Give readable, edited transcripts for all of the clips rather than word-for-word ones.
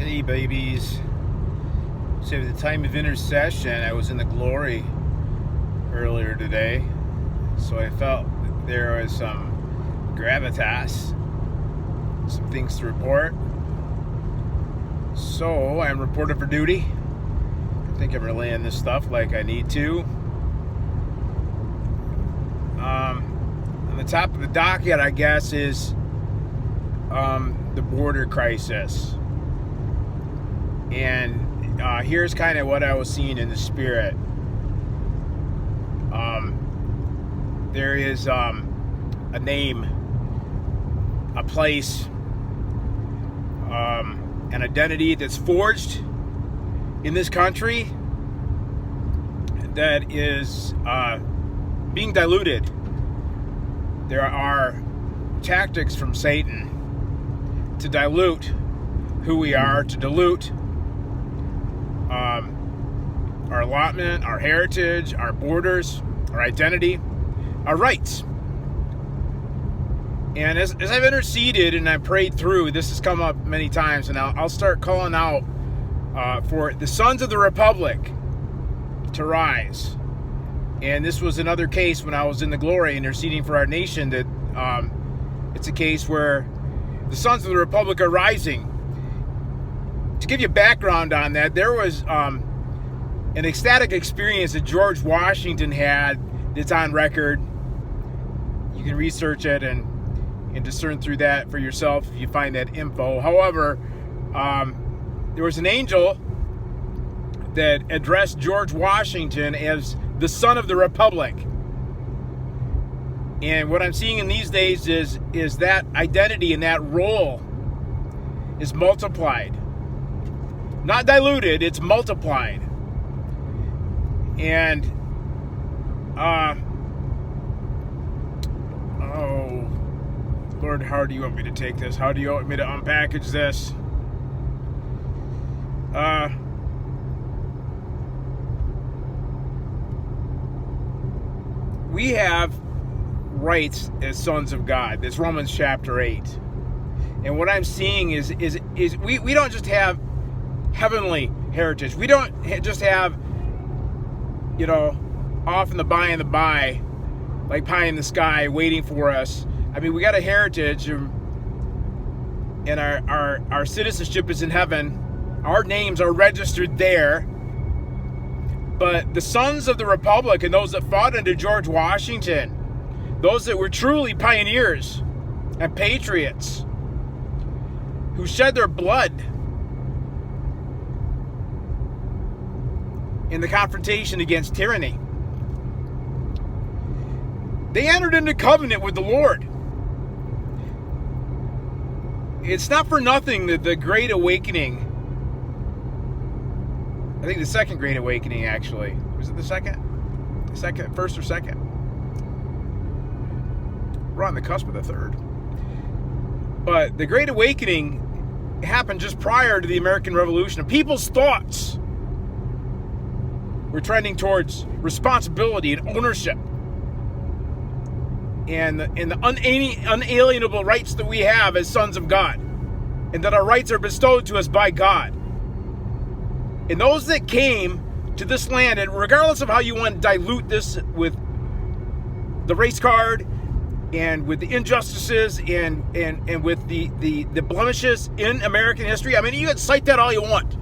Hey babies. So at the time of intercession, I was in the glory earlier today. So I felt there was some gravitas, some things to report. So I'm reported for duty. I think I'm relaying this stuff like I need to. On the top of the docket, I guess, is the border crisis. And here's kind of what I was seeing in the spirit. There is a name, a place, an identity that's forged in this country that is being diluted. There are tactics from Satan to dilute who we are, to dilute our allotment, our heritage, our borders, our identity, our rights. And as I've interceded and I prayed through, this has come up many times, and I'll start calling out for the sons of the Republic to rise. And this was another case when I was in the glory interceding for our nation, that it's a case where the sons of the Republic are rising. To give you background on that, there was an ecstatic experience that George Washington had that's on record. You can research it and discern through that for yourself if you find that info. However, there was an angel that addressed George Washington as the son of the Republic. And what I'm seeing in these days is that identity and that role is multiplied. Not diluted, it's multiplied. And oh Lord, how do you want me to take this? How do you want me to unpackage this? We have rights as sons of God. That's Romans chapter 8. And what I'm seeing is we don't just have heavenly heritage. We don't just have, off in the by, like pie in the sky waiting for us. I mean, we got a heritage, and our citizenship is in heaven. Our names are registered there. But the sons of the Republic and those that fought under George Washington, those that were truly pioneers and patriots, who shed their blood in the confrontation against tyranny, they entered into covenant with the Lord. It's not for nothing that the Great Awakening, I think the second Great Awakening, actually, was it the second? First or second? We're on the cusp of the third. But the Great Awakening happened just prior to the American Revolution. And people's thoughts were trending towards responsibility and ownership, and the unalienable rights that we have as sons of God, and that our rights are bestowed to us by God. And those that came to this land, and regardless of how you want to dilute this with the race card and with the injustices and with the blemishes in American history, I mean, you can cite that all you want.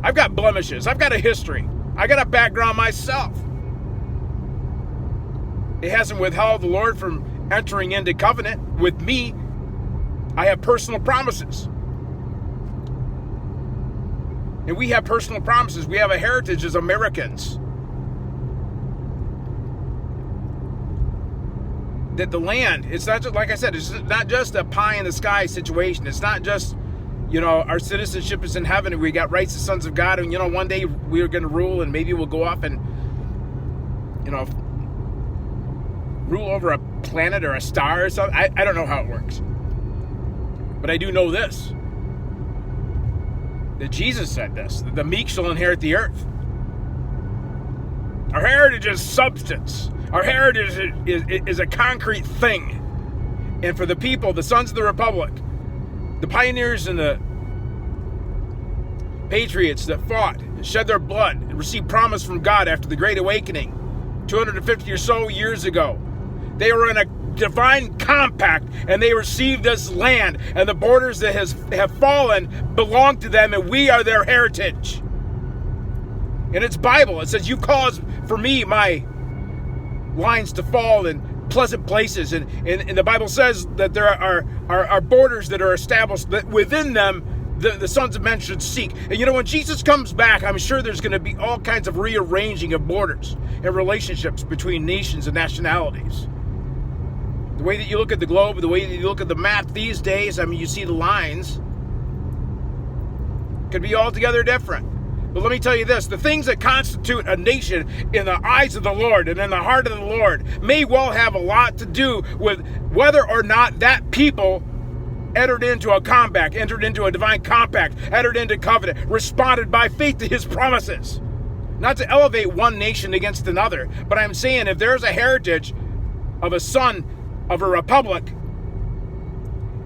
I've got blemishes. I've got a history. I got a background myself. It hasn't withheld the Lord from entering into covenant with me. I have personal promises. And we have personal promises. We have a heritage as Americans. That the land, it's not just, like I said, it's not just a pie in the sky situation. It's not just, our citizenship is in heaven and we got rights as sons of God, and, one day we're going to rule, and maybe we'll go off and, rule over a planet or a star or something. I don't know how it works. But I do know this, that Jesus said this, that the meek shall inherit the earth. Our heritage is substance. Our heritage is a concrete thing. And for the people, the sons of the Republic, the pioneers and the patriots that fought and shed their blood and received promise from God after the Great Awakening 250 or so years ago. They were in a divine compact, and they received this land, and the borders that have fallen belong to them, and we are their heritage. In its Bible, it says, you cause for me my lines to fall in pleasant places. And the Bible says that there are borders that are established, that within them the sons of men should seek. And when Jesus comes back, I'm sure there's going to be all kinds of rearranging of borders and relationships between nations and nationalities. The way that you look at the globe, the way that you look at the map these days, you see the lines, could be altogether different. But let me tell you this, the things that constitute a nation in the eyes of the Lord and in the heart of the Lord may well have a lot to do with whether or not that people entered into a compact, entered into a divine compact, entered into covenant, responded by faith to his promises. Not to elevate one nation against another, but I'm saying if there's a heritage of a son of a republic,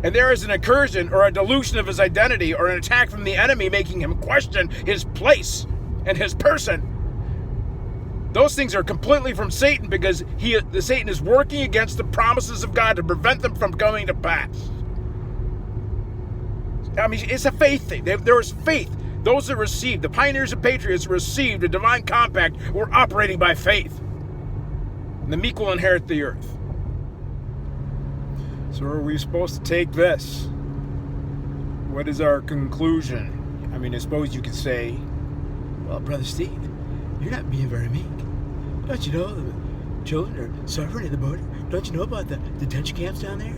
and there is an incursion or a dilution of his identity or an attack from the enemy making him question his place and his person, those things are completely from Satan, because Satan is working against the promises of God to prevent them from coming to pass. It's a faith thing. There was faith. Those that received, the pioneers and patriots received a divine compact, were operating by faith. And the meek will inherit the earth. So are we supposed to take this? What is our conclusion? I suppose you could say, well, Brother Steve, you're not being very meek. Don't you know the children are suffering at the border? Don't you know about the detention camps down there?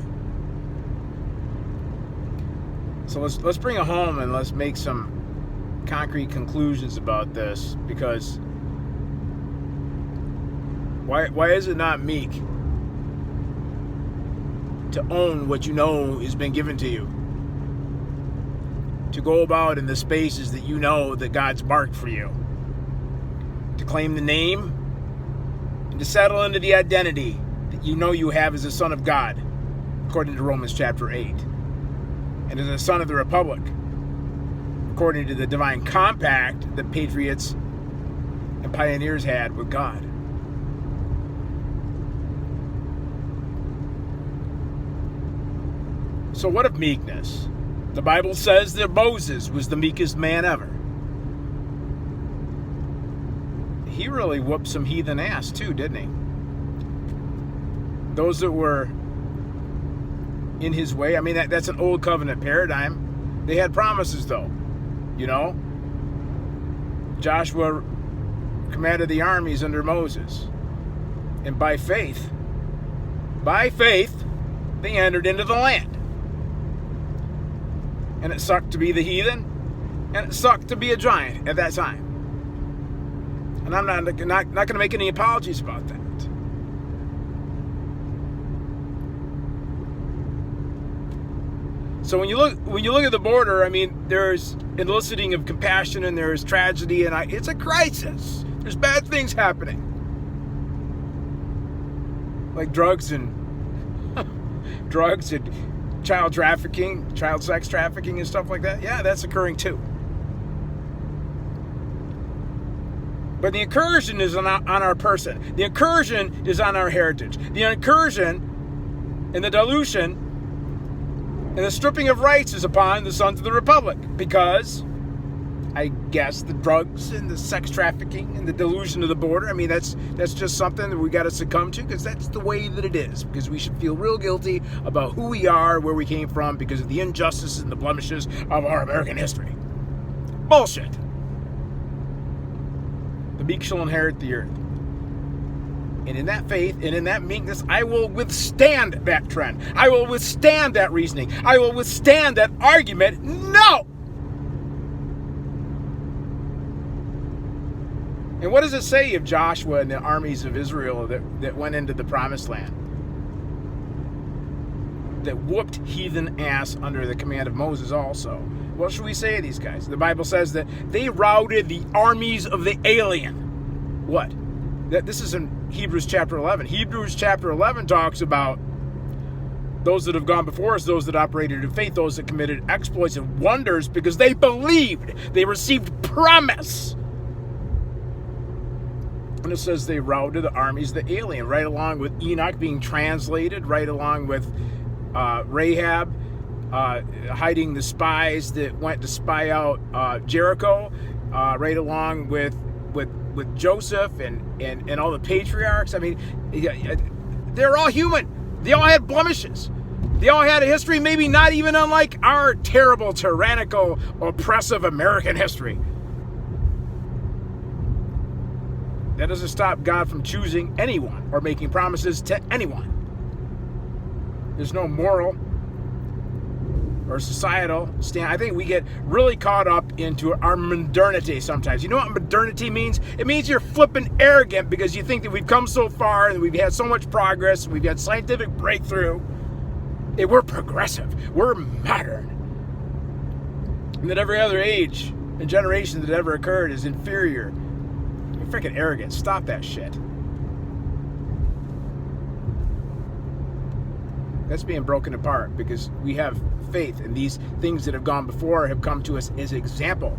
So let's bring it home and let's make some concrete conclusions about this, because why is it not meek to own what you know has been given to you, to go about in the spaces that you know that God's marked for you, to claim the name and to settle into the identity that you know you have as a son of God, according to Romans chapter 8, and as a son of the republic, according to the divine compact that patriots and pioneers had with God. So what of meekness? The Bible says that Moses was the meekest man ever. He really whooped some heathen ass too, didn't he? Those that were in his way. That's an old covenant paradigm. They had promises though. Joshua commanded the armies under Moses. And by faith, they entered into the land. And it sucked to be the heathen, and it sucked to be a giant at that time. And I'm not going to make any apologies about that. So when you look at the border, there's eliciting of compassion, and there's tragedy, and it's a crisis. There's bad things happening, like drugs and child trafficking, child sex trafficking and stuff like that. Yeah, that's occurring too. But the incursion is on our person. The incursion is on our heritage. The incursion and the dilution and the stripping of rights is upon the sons of the republic, because I guess the drugs and the sex trafficking and the delusion of the border, that's just something that we got to succumb to, because that's the way that it is, because we should feel real guilty about who we are, where we came from, because of the injustices and the blemishes of our American history. Bullshit. The meek shall inherit the earth. And in that faith and in that meekness, I will withstand that trend. I will withstand that reasoning. I will withstand that argument. No! And what does it say of Joshua and the armies of Israel that went into the promised land, that whooped heathen ass under the command of Moses also? What should we say of these guys? The Bible says that they routed the armies of the alien. What? This is in Hebrews chapter 11. Hebrews chapter 11 talks about Those that have gone before us, those that operated in faith, those that committed exploits and wonders because they believed, they received promise. And it says they routed the armies of the alien, right along with Enoch being translated, right along with Rahab hiding the spies that went to spy out Jericho, right along with Joseph and all the patriarchs. I mean, they're all human. They all had blemishes. They all had a history maybe not even unlike our terrible, tyrannical, oppressive American history. That doesn't stop God from choosing anyone or making promises to anyone. There's no moral or societal stand. I think we get really caught up into our modernity sometimes. You know what modernity means? It means you're flipping arrogant because you think that we've come so far and we've had so much progress, and we've had scientific breakthrough, and we're progressive, we're modern, and that every other age and generation that ever occurred is inferior. You're freaking arrogant. Stop that shit. That's being broken apart because we have faith, and these things that have gone before have come to us as an example.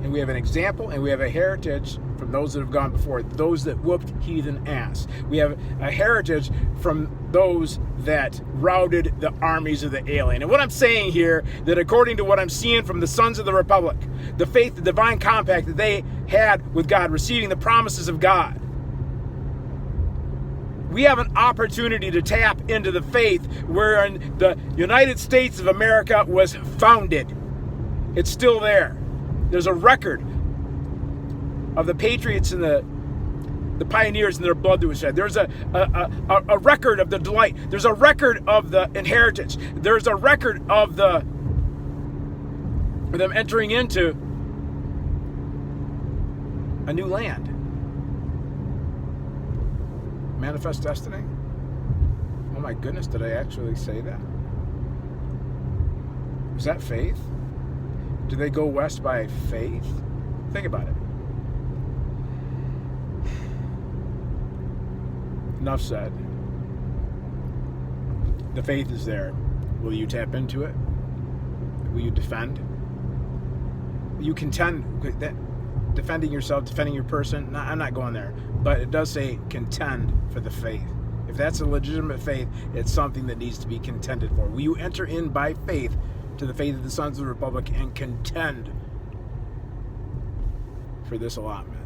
And we have an example, and we have a heritage from those that have gone before, those that whooped heathen ass. We have a heritage from those that routed the armies of the alien. And what I'm saying here, that according to what I'm seeing from the Sons of the Republic, the faith, the divine compact that they had with God, receiving the promises of God, we have an opportunity to tap into the faith wherein the United States of America was founded. It's still there. There's a record of the patriots and the pioneers and their blood that was shed. There's a record of the delight. There's a record of the inheritance. There's a record of them entering into a new land. Manifest destiny? Oh my goodness, did I actually say that? Was that faith? Did they go west by faith? Think about it. Enough said. The faith is there. Will you tap into it? Will you defend? Will you contend? Defending yourself, defending your person? No, I'm not going there. But it does say contend for the faith. If that's a legitimate faith, it's something that needs to be contended for. Will you enter in by faith to the faith of the Sons of the Republic and contend for this allotment?